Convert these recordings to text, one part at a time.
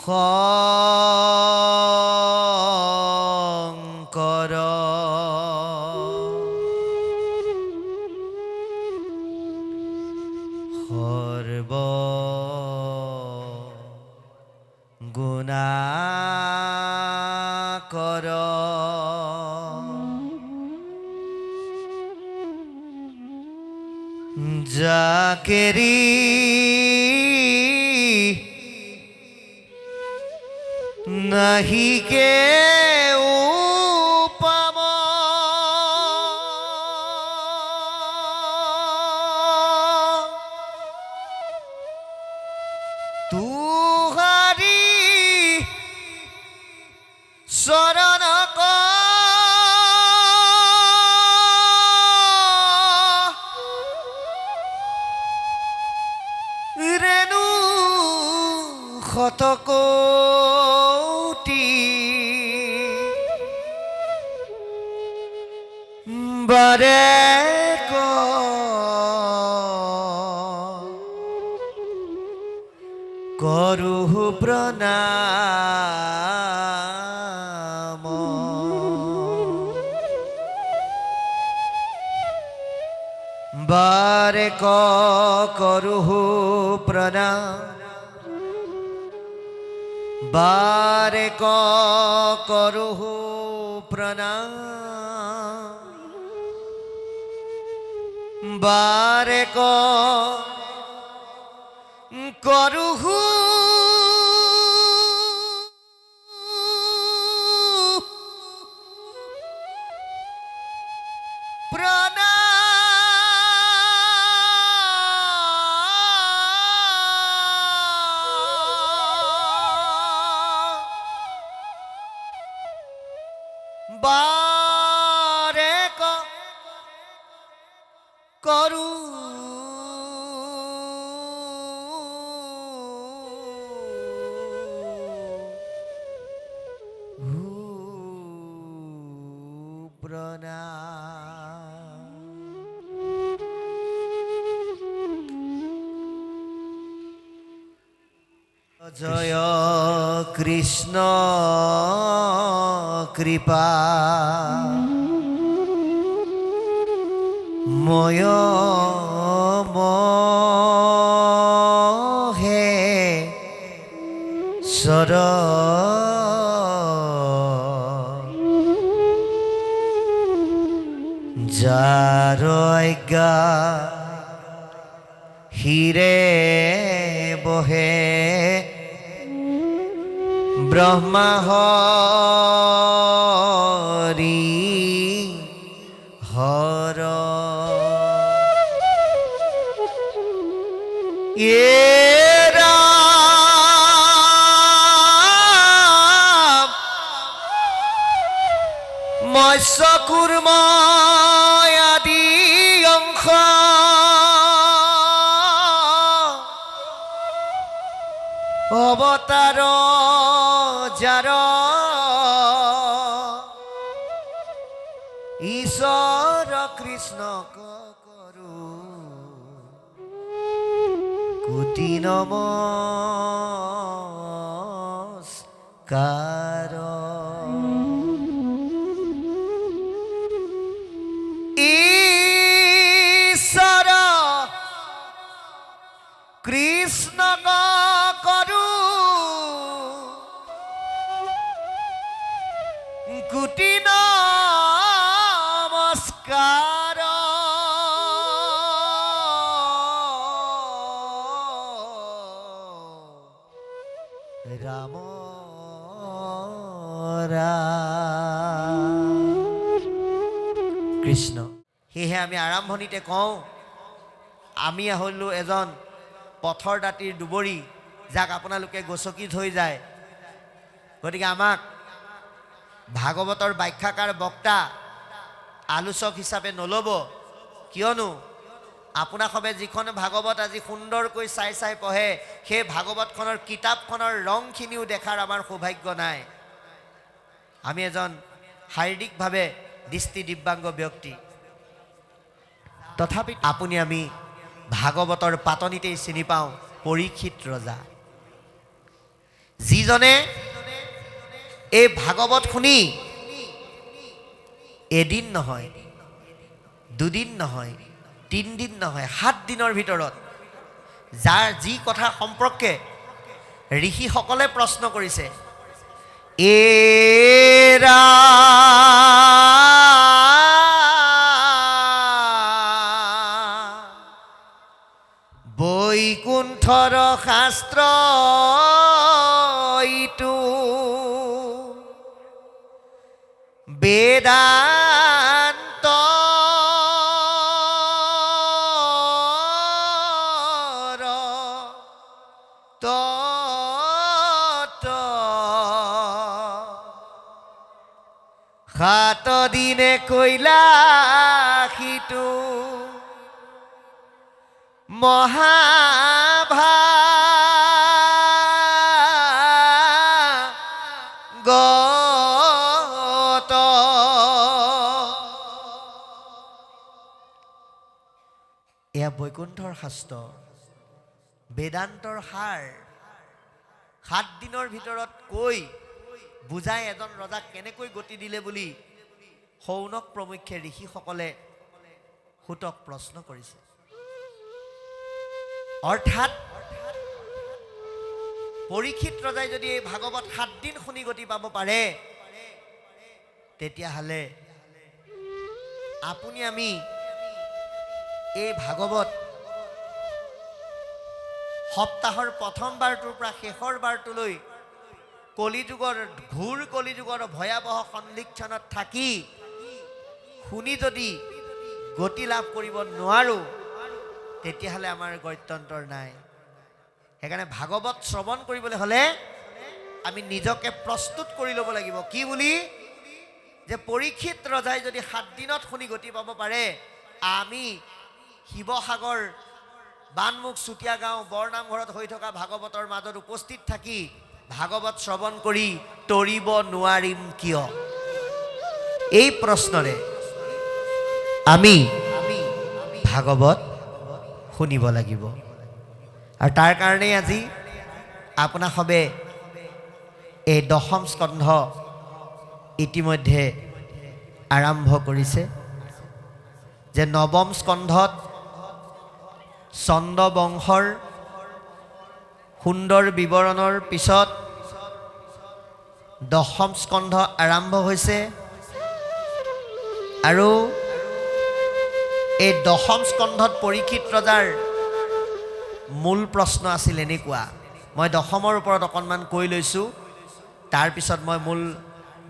শংকৰ সৰ্ব গুণাকৰ যাকেৰি নাহিকে উপম তুহারি শরণ রেণু শতকোটি বারে করু প্রণাম বারে করু প্রণাম বারে করু প্রণাম বারে করু বারে করু প্রণাম জয় কৃষ্ণ কৃপা ময় মহে সর যার অজ্ঞা হিরে বহে ব্রহ্মা হরি হর রাম মৎস্য কুর্ম আদি অংশ অবতার যার ঈশ্বর কৃষ্ণ করু কোটি নমস্কার ঈশ্বর কৃষ্ণ করু কোটি নমস্কার রাম কৃষ্ণ। সেয়েহে আমি আৰম্ভণিতে কওঁ, আমি হলো এজন পথৰ দাঁতিৰ দুবৰি, যাক আপোনালোকে গচকি থৈ যায়। গতিকে আমাক ভাগৱতৰ ব্যাখ্যাকাৰ বক্তা আলোচক হিচাপে নল'ব, কিয়নো আপোনাসৱে যিখন ভাগৱত আজি সুন্দৰকৈ চাই চাই পঢ়ে, সেই ভাগৱতখনৰ কিতাপখনৰ ৰংখিনিও দেখাৰ আমাৰ সৌভাগ্য নাই। আমি এজন শাৰীৰিকভাৱে দৃষ্টি দিব্যাংগ ব্যক্তি, তথাপি আপুনি আমি ভাগৱতৰ পাতনিতেই চিনি পাওঁ পৰীক্ষিত ৰজা। যিজনে এই ভাগৱত শুনি এদিন নহয়, দুদিন নহয়, 3 দিন নহয়, 7 দিনৰ ভিতৰত যাৰ যি কথা সম্পৰ্কে ঋষিসকলে প্ৰশ্ন কৰিছে, এৰা বৈকুণ্ঠৰ শাস্ত্ৰ ইটো বেদান্ত সাত দিনে কৈলাসিটো মহাভাগৱত এয়া বৈকুণ্ঠৰ শাস্ত্ৰ, বেদান্তৰ সাৰ। 7 দিনৰ ভিতৰত কৈ বুজাই এজন ৰজাক কেনেকৈ গতি দিলে বুলি শৌনক প্ৰমুখ্যে ঋষিসকলে সুতক প্ৰশ্ন কৰিছে। অৰ্থাৎ পৰীক্ষিত ৰজাই যদি এই ভাগৱত 7 দিন শুনি গতি পাব পাৰে, তেতিয়াহ'লে আপুনি আমি এই ভাগৱত সপ্তাহৰ প্ৰথম বাৰটোৰ পৰা শেষৰ বাৰটোলৈ কলিযুগৰ ঘূৰ কলিযুগৰ ভয়াৱহ সন্ধিক্ষণত থাকি শুনি যদি গতি লাভ কৰিব নোৱাৰোঁ, তেতিয়াহ'লে আমাৰ গত্যন্তৰ নাই। সেইকাৰণে ভাগৱত শ্ৰৱণ কৰিবলৈ হ'লে আমি নিজকে প্ৰস্তুত কৰি ল'ব লাগিব। কি বুলি? যে পৰীক্ষিত ৰজাই যদি 7 দিনত শুনি গতি পাব পাৰে, আমি শিৱসাগৰ বানমুখ চুতীয়া গাঁও বৰনামঘৰত হৈ থকা ভাগৱতৰ মাজত উপস্থিত থাকি ভাগৱত শ্ৰৱণ কৰি তৰিব নোৱাৰিম কিয়? এই প্ৰশ্নৰে আমি ভাগৱত শুনিব লাগিব। আৰু তাৰ কাৰণেই আজি আপোনাক সবে এই 10ম স্কন্ধ ইতিমধ্যে আৰম্ভ কৰিছে। যে 9ম স্কন্ধত চন্দ বংশৰ সুন্দৰ বিৱৰণৰ পিছত 10ম স্কন্ধ আৰম্ভ হৈছে। আৰু এই 10ম স্কন্ধত পৰীক্ষিত ৰজাৰ মূল প্ৰশ্ন আছিল এনেকুৱা। মই 10মৰ ওপৰত অকণমান কৈ লৈছোঁ, তাৰপিছত মই মূল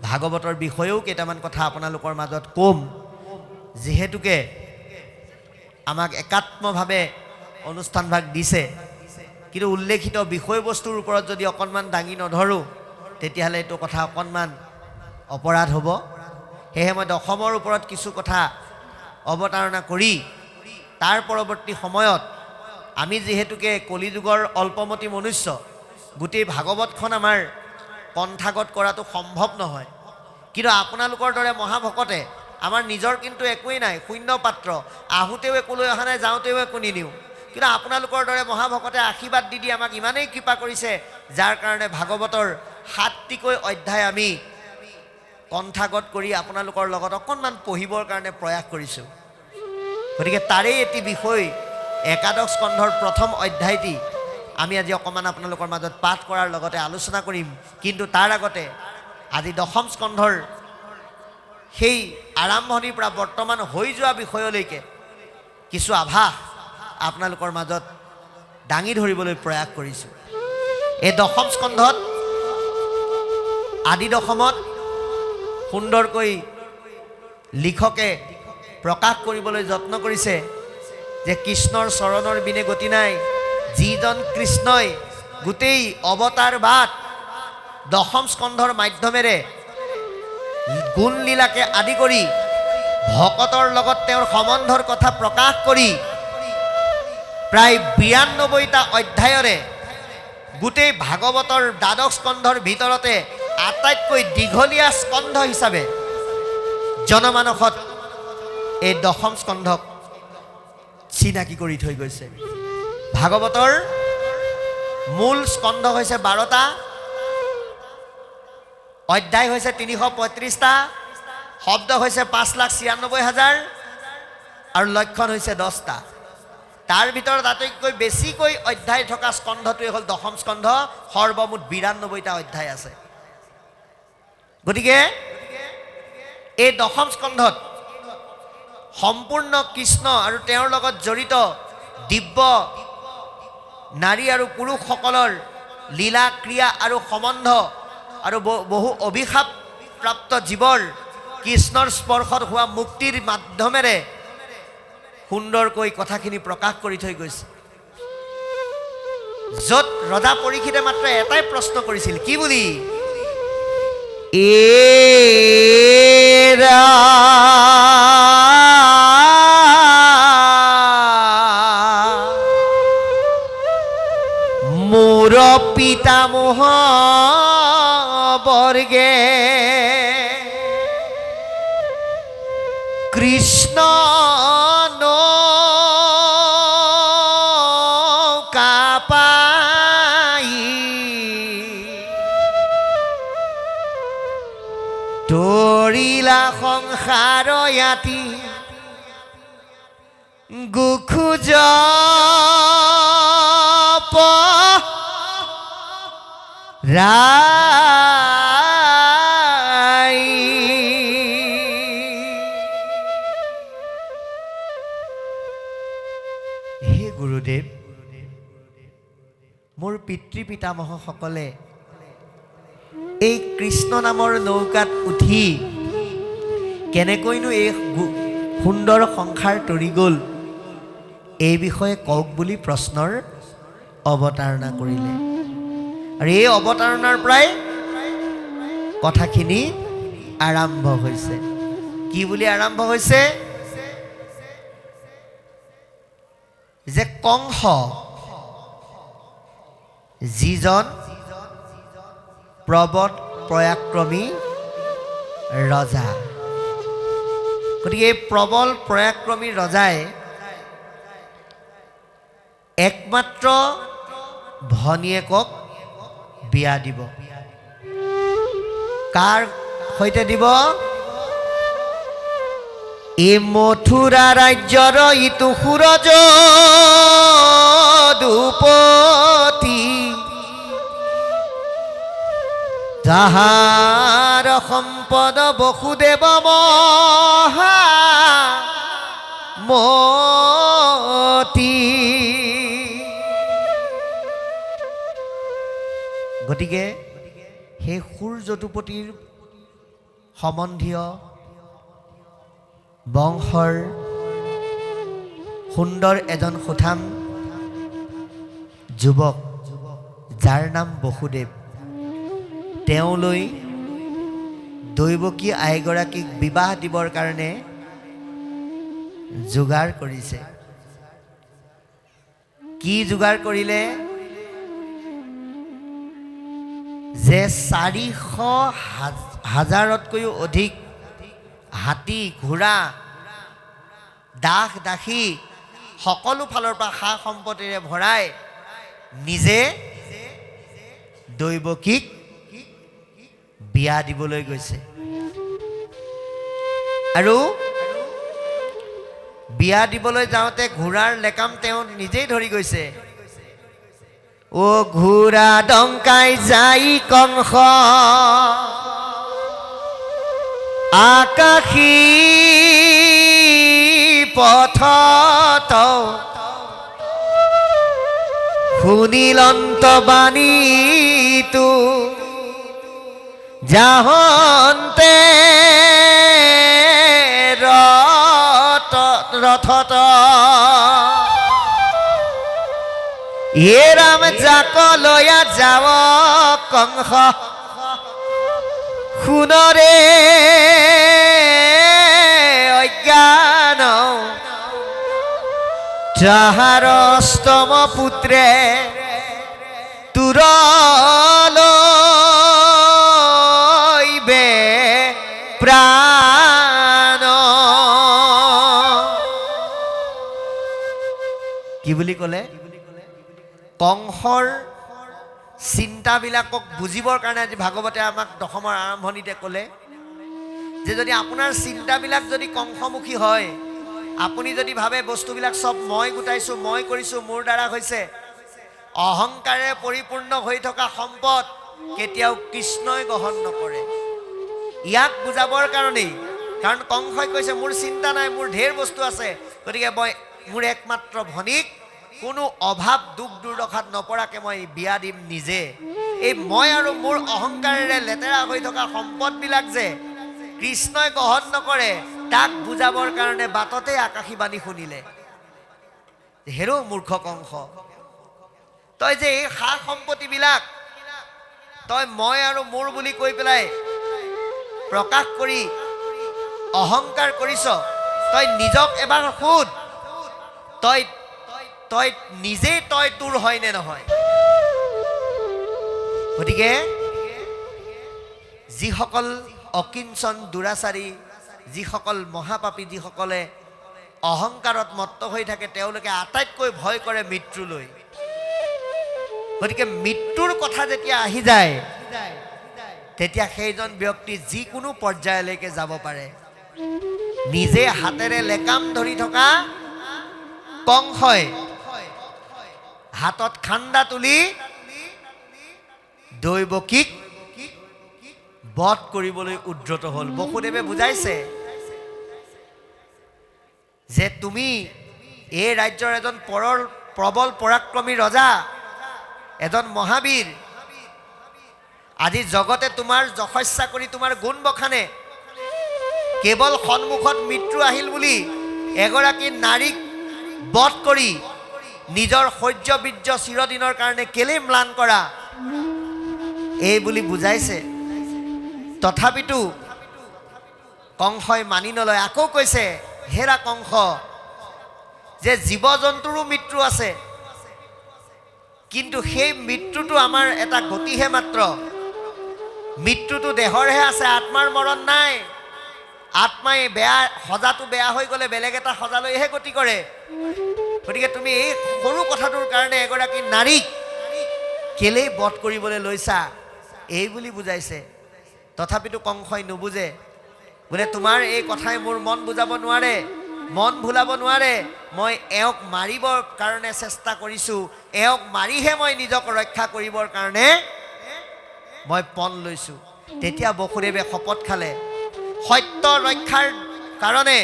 ভাগৱতৰ বিষয়েও কেইটামান কথা আপোনালোকৰ মাজত ক'ম। যিহেতুকে আমাক একাত্মভাৱে অনুষ্ঠানভাগ দিছে, কিন্তু উল্লেখিত বিষয়বস্তুৰ ওপৰত যদি অকণমান দাঙি নধৰোঁ, তেতিয়াহ'লে এইটো কথা অকণমান অপৰাধ হ'ব। সেয়েহে মই 10মৰ ওপৰত কিছু কথা অৱতাৰণা কৰি তাৰ পৰৱৰ্তী সময়ত আমি যিহেতুকে কলিযুগৰ অল্পমতি মনুষ্য, গোটেই ভাগৱতখন আমাৰ কণ্ঠাগত কৰাটো সম্ভৱ নহয়। কিন্তু আপোনালোকৰ দৰে মহাভকতে আমাৰ নিজৰ কিন্তু একোৱেই নাই, শূন্য পাত্ৰ। আহোঁতেও একো লৈ অহা নাই, যাওঁতেও একো নিনিওঁ। কিন্তু আপোনালোকৰ দৰে মহাভকতে আশীৰ্বাদ দি দি আমাক ইমানেই কৃপা কৰিছে, যাৰ কাৰণে ভাগৱতৰ 7টিকৈ অধ্যায় আমি কণ্ঠাগত কৰি আপোনালোকৰ লগত অকণমান পঢ়িবৰ কাৰণে প্ৰয়াস কৰিছোঁ। গতিকে তাৰেই এটি বিষয়, একাদশ স্কন্ধৰ প্ৰথম অধ্যায়টি আমি আজি অকণমান আপোনালোকৰ মাজত পাঠ কৰাৰ লগতে আলোচনা কৰিম। কিন্তু তাৰ আগতে আজি 10ম স্কন্ধৰ সেই আৰম্ভণিৰ পৰা বৰ্তমান হৈ যোৱা বিষয়লৈকে কিছু আভাস আপোনালোকৰ মাজত দাঙি ধৰিবলৈ প্ৰয়াস কৰিছোঁ। এই 10ম স্কন্ধত আদি দশমত সুন্দৰকৈ লিখকে প্ৰকাশ কৰিবলৈ যত্ন কৰিছে যে কৃষ্ণৰ চৰণৰ বিনে গতি নাই। যিজন কৃষ্ণই গোটেই অৱতাৰ বাদ 10ম স্কন্ধৰ মাধ্যমেৰে গুণ লীলাকে আদি কৰি ভকতৰ লগত তেওঁৰ সম্বন্ধৰ কথা প্ৰকাশ কৰি প্ৰায় 92টা অধ্যায়ৰে গোটেই ভাগৱতৰ দ্বাদশ স্কন্ধৰ ভিতৰতে আটাইতকৈ দীঘলীয়া স্কন্ধ হিচাপে জনমানসত এই 10ম স্কন্ধক চিনাকি কৰি থৈ গৈছে। ভাগৱতৰ মূল স্কন্ধ হৈছে 12টা, অধ্যায় হৈছে 335টা, শব্দ হৈছে 5,96,000 আৰু লক্ষণ হৈছে 10টা। তাৰ ভিতৰত আটাইতকৈ বেছিকৈ অধ্যায় থকা স্কন্ধটোৱে হ'ল দশম স্কন্ধ, সৰ্বমুঠ 92টা অধ্যায় আছে। গতিকে এই দশম স্কন্ধত সম্পূৰ্ণ কৃষ্ণ আৰু তেওঁৰ লগত জড়িত দিব্য নাৰী আৰু পুৰুষসকলৰ লীলা ক্ৰিয়া আৰু সম্বন্ধ আৰু বহু অভিশাপ প্ৰাপ্ত জীৱৰ কৃষ্ণৰ স্পৰ্শত হোৱা মুক্তিৰ মাধ্যমেৰে সুন্দৰকৈ কথাখিনি প্ৰকাশ কৰি থৈ গৈছে। য'ত ৰজা পৰীক্ষিতে মাত্ৰ এটাই প্ৰশ্ন কৰিছিল, কি বুলি? এৰা মোৰ পিতামহ বৰ্গে কৃষ্ণ তৰিলা সংসাৰ ইয়াতি গুখোজ ৰাই। হে গুৰুদেৱ, মোৰ পিতৃ পিতামহসকলে এই কৃষ্ণ নামৰ নৌকাত উঠি কেনেকৈনো এই সুন্দৰ সংসাৰ তৰি গ'ল, এই বিষয়ে কওক বুলি প্ৰশ্নৰ অৱতাৰণা কৰিলে। আৰু এই অৱতাৰণাৰ পৰাই কথাখিনি আৰম্ভ হৈছে। কি বুলি আৰম্ভ হৈছে? যে কংস যিজন প্ৰবল প্ৰয়াক্ৰমী ৰজা, গতিকে এই প্ৰবল প্ৰয়াক্ৰমী ৰজাই একমাত্ৰ ভনীয়েকক বিয়া দিব। কাৰ সৈতে দিব? এই মথুৰা ৰাজ্যৰ ইটো সুৰজ দুপতি, যাহাৰ সম্পদ বসুদেৱ মহামতি। গতিকে সেই সুৰ যদুপতিৰ সম্বন্ধীয় বংশৰ সুন্দৰ এজন সুঠাম যুৱক, যাৰ নাম বসুদেৱ, তেওঁলৈ দৈৱকী আইগৰাকীক বিবাহ দিবৰ কাৰণে যোগাৰ কৰিছে। কি যোগাৰ কৰিলে? যে 400,000তকৈও অধিক হাতী ঘোঁৰা দাস দাসী সকলো ফালৰ পৰা সা সম্পত্তিৰে ভৰাই নিজে দৈৱকীক বিয়া দিবলৈ গৈছে। আৰু বিয়া দিবলৈ যাওঁতে ঘোঁৰাৰ লেকাম তেওঁ নিজেই ধৰি গৈছে। ও ঘোঁৰা ডংকাই যাই কংস আকাশী পথত, শুনিলন্ত বাণীটো যাহন্তে ৰথত, এ ৰাম যাক লয়া যাৱ কংস, শুনৰে অজ্ঞান, যাহাৰ অষ্টম পুত্ৰে তুৰলৈবে প্ৰাণ। কি বুলি ক'লে? কংসৰ চিন্তাবিলাকক বুজিবৰ কাৰণে আজি ভাগৱতে আমাক দশমৰ আৰম্ভণিতে ক'লে যে যদি আপোনাৰ চিন্তাবিলাক যদি কংসমুখী হয়, আপুনি যদি ভাবে বস্তুবিলাক সব মই গোটাইছোঁ, মই কৰিছোঁ, মোৰ দ্বাৰা হৈছে, অহংকাৰে পৰিপূৰ্ণ হৈ থকা সম্পদ কেতিয়াও কৃষ্ণই গ্ৰহণ নকৰে। ইয়াক বুজাবৰ কাৰণেই, কাৰণ কংসই কৈছে মোৰ চিন্তা নাই, মোৰ ঢেৰ বস্তু আছে, গতিকে মই মোৰ একমাত্ৰ ভনীক কোনো অভাৱ দুখ দুৰ্দশাত নপৰাকৈ মই বিয়া দিম নিজে। এই মই আৰু মোৰ অহংকাৰেৰে লেতেৰা হৈ থকা সম্পদবিলাক যে কৃষ্ণই গ্ৰহণ নকৰে, তাক বুজাবৰ কাৰণে বাটতে আকাশী বাণী শুনিলে। হেৰো মূৰ্খ কংস, তই যে এই সা সম্পত্তিবিলাক তই মই আৰু মোৰ বুলি কৈ পেলাই প্ৰকাশ কৰি অহংকাৰ কৰিছ, তই নিজক এবাৰ সোধ, তই তই নিজেই তই তোৰ হয় নে নহয়? গতিকে যিসকল অকিঞ্চন দুৰাচাৰী, যিসকল মহাপাপী, যিসকলে অহংকাৰত মত্ত হৈ থাকে, তেওঁলোকে আটাইতকৈ ভয় কৰে মৃত্যুলৈ। গতিকে মৃত্যুৰ কথা যেতিয়া আহি যায়, তেতিয়া সেইজন ব্যক্তি যিকোনো পৰ্যায়লৈকে যাব পাৰে। নিজে হাতেৰে লেকাম ধৰি থকা কংসই হাতত খান্দা তুলি দৈৱকীক বধ কৰিবলৈ উদ্ধত হ'ল। বসুদেৱে বুজাইছে যে তুমি এই ৰাজ্যৰ এজন প্ৰবল পৰাক্ৰমী ৰজা, এজন মহাবীৰ, আজি জগতে তোমাৰ যশস্যা কৰি তোমাৰ গুণ বখানে, কেৱল সন্মুখত মৃত্যু আহিল বুলি এগৰাকী নাৰীক বধ কৰি নিজৰ শৌৰ্য বীৰ্য চিৰদিনৰ কাৰণে কেলে ম্লান কৰা, এই বুলি বুজাইছে। তথাপিতো কংসই মানি নলয়, আকৌ কৈছে হেৰা কংস, যে জীৱ জন্তুৰো মৃত্যু আছে, কিন্তু সেই মৃত্যুটো আমাৰ এটা গতিহে মাত্ৰ। মৃত্যুটো দেহৰহে আছে, আত্মাৰ মৰণ নাই। আত্মাই বেয়া সজাটো বেয়া হৈ গ'লে বেলেগ এটা সজালৈহে গতি কৰে। গতিকে তুমি এই সৰু কথাটোৰ কাৰণে এগৰাকী নাৰীক কেলেই বধ কৰিবলৈ লৈছা, এই বুলি বুজাইছে। তথাপিতো কংসই নুবুজে, বোলে তোমাৰ এই কথাই মোৰ মন বুজাব নোৱাৰে, মন ভুলাব নোৱাৰে। মই এওঁক মাৰিবৰ কাৰণে চেষ্টা কৰিছোঁ, এওঁক মাৰিহে মই নিজক ৰক্ষা কৰিবৰ কাৰণে মই পণ লৈছোঁ। তেতিয়া বসুদেৱে শপত খালে, সত্য ৰক্ষাৰ কাৰণে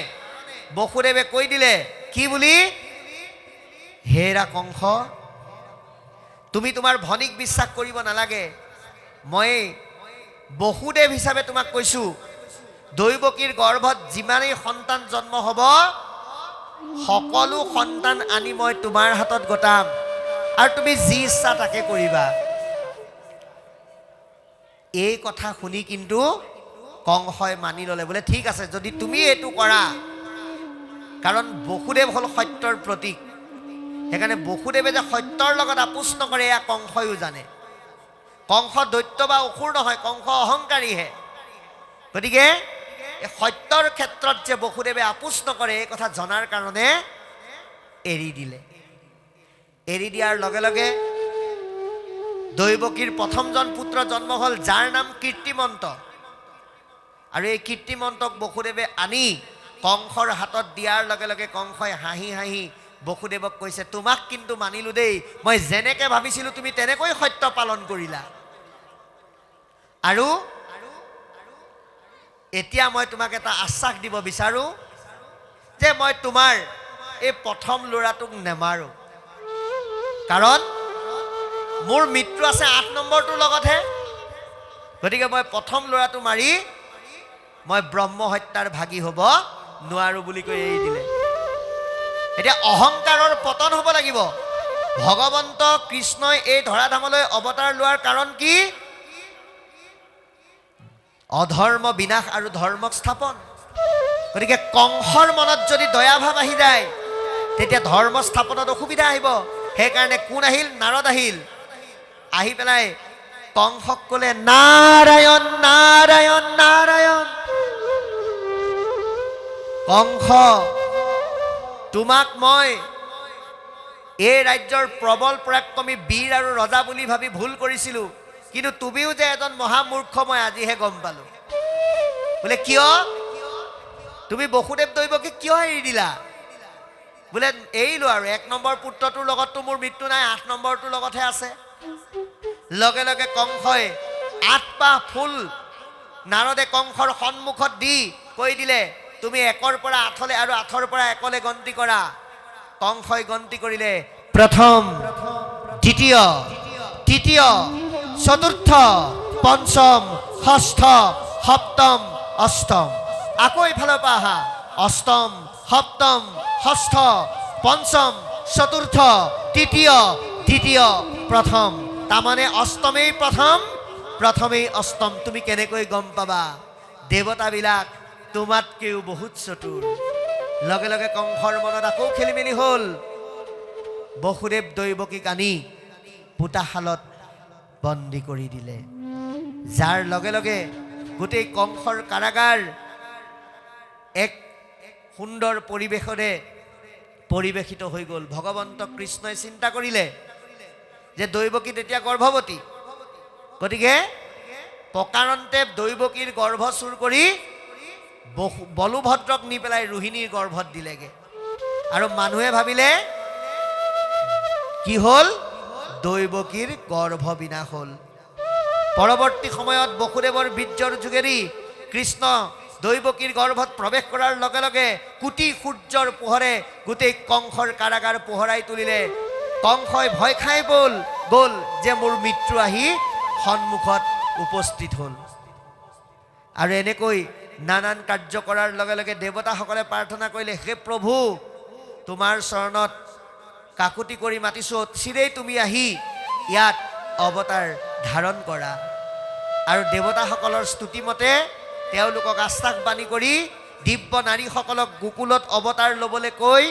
বসুদেৱে কৈ দিলে কি বুলি, হেৰা কংস, তুমি তোমাৰ ভনীক বিশ্বাস কৰিব নালাগে। মই বসুদেৱ হিচাপে তোমাক কৈছোঁ, দৈৱকীৰ গৰ্ভত যিমানেই সন্তান জন্ম হ'ব, সকলো সন্তান আনি মই তোমাৰ হাতত গতাম, আৰু তুমি যি ইচ্ছা তাকে কৰিবা। এই কথা শুনি কিন্তু কংসই মানি ল'লে, বোলে ঠিক আছে যদি তুমি এইটো কৰা, কাৰণ বসুদেৱ হ'ল সত্যৰ প্ৰতীক। সেইকাৰণে বসুদেৱে যে সত্যৰ লগত আপোচ নকৰে এয়া কংসইও জানে। কংস দৈত্য বা অসুৰ নহয়, কংস অহংকাৰীহে। গতিকে এই সত্যৰ ক্ষেত্ৰত যে বসুদেৱে আপোচ নকৰে, এই কথা জনাৰ কাৰণে এৰি দিলে। এৰি দিয়াৰ লগে লগে দৈৱকীৰ প্ৰথমজন পুত্ৰ জন্ম হ'ল, যাৰ নাম কীৰ্তিমন্ত। আৰু এই কীৰ্তিমন্তক বসুদেৱে আনি কংসৰ হাতত দিয়াৰ লগে লগে কংসই হাঁহি হাঁহি বসুদেৱক কৈছে, তোমাক কিন্তু মানিলোঁ দেই, মই যেনেকৈ ভাবিছিলোঁ তুমি তেনেকৈ সত্য পালন কৰিলা। আৰু এতিয়া মই তোমাক এটা আশ্বাস দিব বিচাৰোঁ যে মই তোমাৰ এই প্ৰথম ল'ৰাটোক নেমাৰোঁ, কাৰণ মোৰ মৃত্যু আছে 8 নম্বৰটোৰ লগতহে। গতিকে মই প্ৰথম ল'ৰাটো মাৰি মই ব্ৰহ্ম হত্যাৰ ভাগী হ'ব নোৱাৰোঁ বুলি কৈ এৰি দিলে। এতিয়া অহংকাৰৰ পতন হ'ব লাগিব। ভগৱন্ত কৃষ্ণই এই ধৰাধামলৈ অৱতাৰ লোৱাৰ কাৰণ কি? অধৰ্ম বিনাশ আৰু ধৰ্মক স্থাপন। গতিকে কংসৰ মনত যদি দয়াভাৱ আহি যায়, তেতিয়া ধৰ্ম স্থাপনত অসুবিধা আহিব। সেইকাৰণে কোন আহিল? নাৰদ আহিল। আহি পেলাই কংসক ক'লে, নাৰায়ণ নাৰায়ণ নাৰায়ণ। কংস, তোমাক মই এই ৰাজ্যৰ প্ৰবল পৰাক্ৰমী বীৰ আৰু ৰজা বুলি ভাবি ভুল কৰিছিলোঁ, কিন্তু তুমিও যে এজন মহামূৰ্খ মই আজিহে গম পালোঁ। বোলে কিয়? তুমি বসুদেৱ দৈৱকীক কিয় এৰি দিলা? বোলে এৰিলোঁ আৰু 1 নম্বৰ পুত্ৰটোৰ লগততো মোৰ মৃত্যু নাই, 8 নম্বৰটোৰ লগতহে আছে। লগে লগে কংসই 8 পাহ ফুল নাৰদে কংসৰ সন্মুখত দি কৈ দিলে, তুমি 1ৰ পৰা 8লৈ আৰু 8ৰ পৰা 1লৈ গন্তি কৰা। কংসই গন্তি কৰিলে, প্ৰথম, দ্বিতীয়, তৃতীয়, চতুৰ্থ, পঞ্চম, ষষ্ঠ, সপ্তম, অষ্টম। আকৌ এইফালৰ পৰা আহা, অষ্টম, সপ্তম, ষষ্ঠ, পঞ্চম, চতুৰ্থ, তৃতীয়, দ্বিতীয়, প্ৰথম। তাৰমানে অষ্টমেই প্ৰথম, প্ৰথমেই অষ্টম। তুমি কেনেকৈ গম পাবা? দেৱতাবিলাক তোমাতকৈও বহুত চতুৰ। লগে লগে কংসৰ মনত আকৌ খেলি মেলি হ'ল। বসুদেৱ দৈৱকীক আনি পোতাশালত বন্দী কৰি দিলে, যাৰ লগে লগে গোটেই কংসৰ কাৰাগাৰ এক সুন্দৰ পৰিৱেশৰে পৰিৱেশিত হৈ গ'ল। ভগৱন্ত কৃষ্ণই চিন্তা কৰিলে যে দৈৱকী তেতিয়া গৰ্ভৱতী, গতিকে প্ৰকাৰন্তে দৈৱকীৰ গৰ্ভ চুৰ কৰি বলুভদ্ৰক নি পেলাই ৰোহিণীৰ গৰ্ভত দিলেগে। আৰু মানুহে ভাবিলে কি হ'ল? দৈৱকীৰ গৰ্ভ বিনাশ হ'ল। পৰৱৰ্তী সময়ত বসুদেৱৰ বীৰ্যৰ যোগেদি কৃষ্ণ দৈৱকীৰ গৰ্ভত প্ৰৱেশ কৰাৰ লগে লগে কোটি সূৰ্যৰ পোহৰে গোটেই কংসৰ কাৰাগাৰ পোহৰাই তুলিলে। কংসই ভয় খাই গ'ল যে মোৰ মৃত্যু আহি সন্মুখত উপস্থিত হ'ল। আৰু এনেকৈ নানান কাৰ্য কৰাৰ লগে লগে দেৱতাসকলে প্ৰাৰ্থনা কৰিলে, হে প্ৰভু, তোমাৰ চৰণত কাকুতি কৰি মাতিছোঁ, চিৰেই তুমি আহি ইয়াত অৱতাৰ ধাৰণ কৰা। আৰু দেৱতাসকলৰ স্তুতিমতে তেওঁলোকক আশ্বাসবাণী কৰি দিব্য নাৰীসকলক গোকুলত অৱতাৰ ল'বলৈ কৈ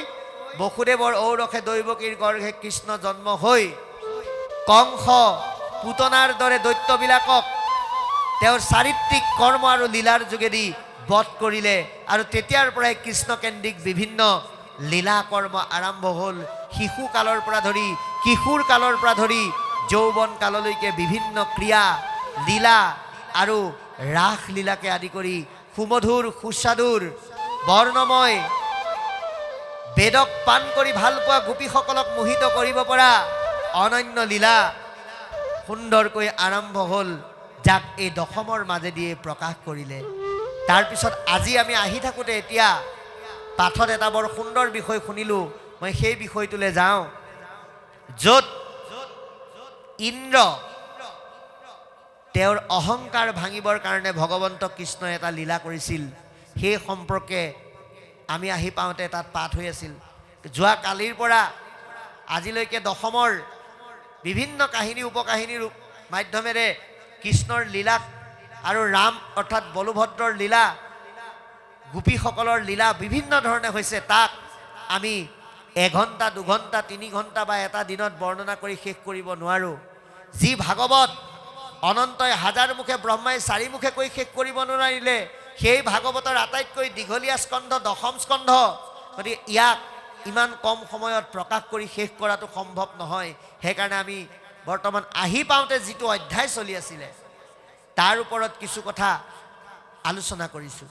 বসুদেৱৰ ঔৰসে দৈৱকীৰ গৰ্ভে কৃষ্ণ জন্ম হৈ কংস পুতনাৰ দৰে দৈত্যবিলাকক তেওঁৰ চাৰিত্ৰিক কৰ্ম আৰু লীলাৰ যোগেদি বধ কৰিলে। আৰু তেতিয়াৰ পৰাই কৃষ্ণকেন্দ্ৰিক বিভিন্ন লীলা কৰ্ম আৰম্ভ হ'ল। শিশুকালৰ পৰা ধৰি কিশোৰ কালৰ পৰা ধৰি যৌৱন কাললৈকে বিভিন্ন ক্ৰিয়া লীলা আৰু ৰাস লীলাকে আদি কৰি সুমধুৰ সুস্বাদুৰ বৰ্ণময় বেদক পান কৰি ভাল পোৱা গোপীসকলক মোহিত কৰিব পৰা অনন্য লীলা সুন্দৰকৈ আৰম্ভ হ'ল, যাক এই দশমৰ মাজেদিয়ে প্ৰকাশ কৰিলে। তাৰপিছত আজি আমি আহি থাকোঁতে এতিয়া পাঠত এটা বৰ সুন্দৰ বিষয় শুনিলোঁ। মই সেই বিষয়টোলৈ যাওঁ, য'ত ইন্দ্ৰ তেওঁৰ অহংকাৰ ভাঙিবৰ কাৰণে ভগৱন্ত কৃষ্ণই এটা লীলা কৰিছিল। সেই সম্পৰ্কে আমি আহি পাওঁতে তাত পাঠ হৈ আছিল। যোৱা কালিৰ পৰা আজিলৈকে দশমৰ বিভিন্ন কাহিনী উপকাহিনীৰ মাধ্যমেৰে কৃষ্ণৰ লীলা আৰু ৰাম অৰ্থাৎ বলুভদ্ৰৰ লীলা, গোপীসকলৰ লীলা বিভিন্ন ধৰণে হৈছে। তাক আমি 1 ঘণ্টা 2 ঘণ্টা 3 ঘণ্টা বা এটা দিনত বৰ্ণনা কৰি শেষ কৰিব নোৱাৰোঁ। যি ভাগৱত অনন্তই 1000 মুখে ব্ৰহ্মাই 4 মুখে কৈ শেষ কৰিব নোৱাৰিলে, সেই ভাগৱতৰ আটাইতকৈ দীঘলীয়া স্কন্ধ দশম স্কন্ধ। গতিকে ইয়াক ইমান কম সময়ত প্ৰকাশ কৰি শেষ কৰাটো সম্ভৱ নহয়। সেইকাৰণে আমি বৰ্তমান আহি পাওঁতে যিটো অধ্যায় চলি আছিলে তাৰ ওপৰত কিছু কথা আলোচনা কৰিছোঁ।